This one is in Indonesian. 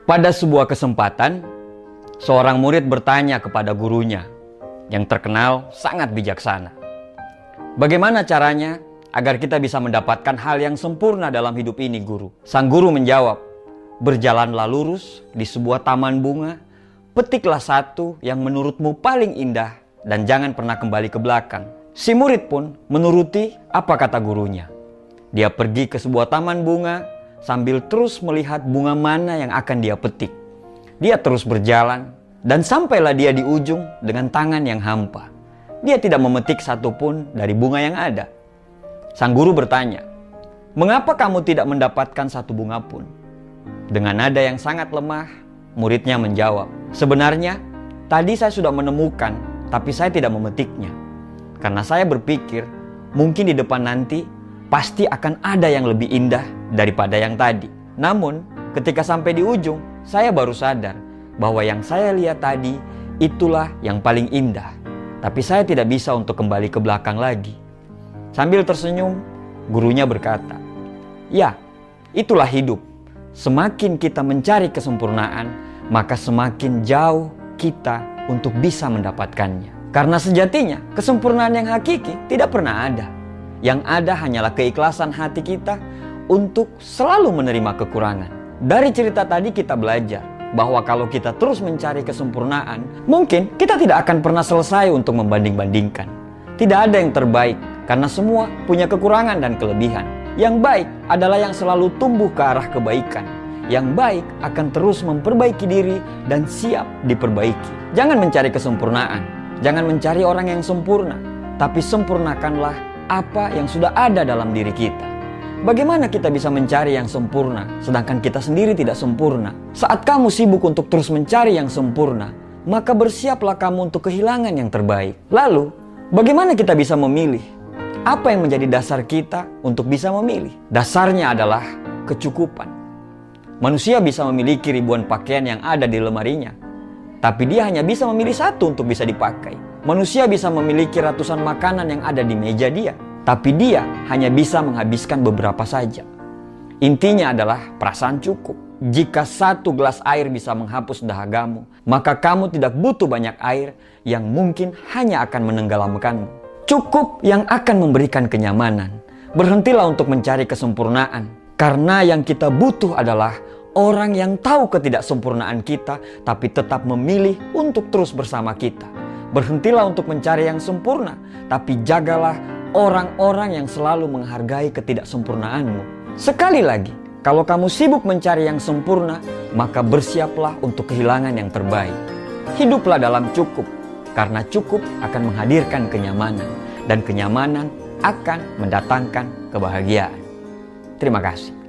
Pada sebuah kesempatan, seorang murid bertanya kepada gurunya yang terkenal sangat bijaksana. Bagaimana caranya agar kita bisa mendapatkan hal yang sempurna dalam hidup ini, guru? Sang guru menjawab, berjalanlah lurus di sebuah taman bunga, petiklah satu yang menurutmu paling indah dan jangan pernah kembali ke belakang. Si murid pun menuruti apa kata gurunya. Dia pergi ke sebuah taman bunga sambil terus melihat bunga mana yang akan dia petik. Dia terus berjalan dan sampailah dia di ujung dengan tangan yang hampa. Dia tidak memetik satupun dari bunga yang ada. Sang guru bertanya, "Mengapa kamu tidak mendapatkan satu bunga pun?" Dengan nada yang sangat lemah, muridnya menjawab, "Sebenarnya tadi saya sudah menemukan, tapi saya tidak memetiknya. Karena saya berpikir mungkin di depan nanti pasti akan ada yang lebih indah daripada yang tadi. Namun ketika sampai di ujung, saya baru sadar bahwa yang saya lihat tadi itulah yang paling indah. Tapi saya tidak bisa untuk kembali ke belakang lagi." Sambil tersenyum, gurunya berkata, "Ya, itulah hidup. Semakin kita mencari kesempurnaan, maka semakin jauh kita untuk bisa mendapatkannya. Karena sejatinya kesempurnaan yang hakiki tidak pernah ada. Yang ada hanyalah keikhlasan hati kita untuk selalu menerima kekurangan." Dari cerita tadi kita belajar bahwa kalau kita terus mencari kesempurnaan, mungkin kita tidak akan pernah selesai untuk membanding-bandingkan. Tidak ada yang terbaik karena semua punya kekurangan dan kelebihan. Yang baik adalah yang selalu tumbuh ke arah kebaikan. Yang baik akan terus memperbaiki diri dan siap diperbaiki. Jangan mencari kesempurnaan, jangan mencari orang yang sempurna, tapi sempurnakanlah apa yang sudah ada dalam diri kita. Bagaimana kita bisa mencari yang sempurna sedangkan kita sendiri tidak sempurna? Saat kamu sibuk untuk terus mencari yang sempurna, maka bersiaplah kamu untuk kehilangan yang terbaik. Lalu, bagaimana kita bisa memilih? Apa yang menjadi dasar kita untuk bisa memilih? Dasarnya adalah kecukupan. Manusia bisa memiliki ribuan pakaian yang ada di lemarinya, tapi dia hanya bisa memilih satu untuk bisa dipakai. Manusia bisa memiliki ratusan makanan yang ada di meja dia, tapi dia hanya bisa menghabiskan beberapa saja. Intinya adalah perasaan cukup. Jika satu gelas air bisa menghapus dahagamu, maka kamu tidak butuh banyak air yang mungkin hanya akan menenggelamkanmu. Cukup yang akan memberikan kenyamanan. Berhentilah untuk mencari kesempurnaan, karena yang kita butuh adalah orang yang tahu ketidaksempurnaan kita, tapi tetap memilih untuk terus bersama kita. Berhentilah untuk mencari yang sempurna, tapi jagalah orang-orang yang selalu menghargai ketidaksempurnaanmu. Sekali lagi, kalau kamu sibuk mencari yang sempurna, maka bersiaplah untuk kehilangan yang terbaik. Hiduplah dalam cukup, karena cukup akan menghadirkan kenyamanan, dan kenyamanan akan mendatangkan kebahagiaan. Terima kasih.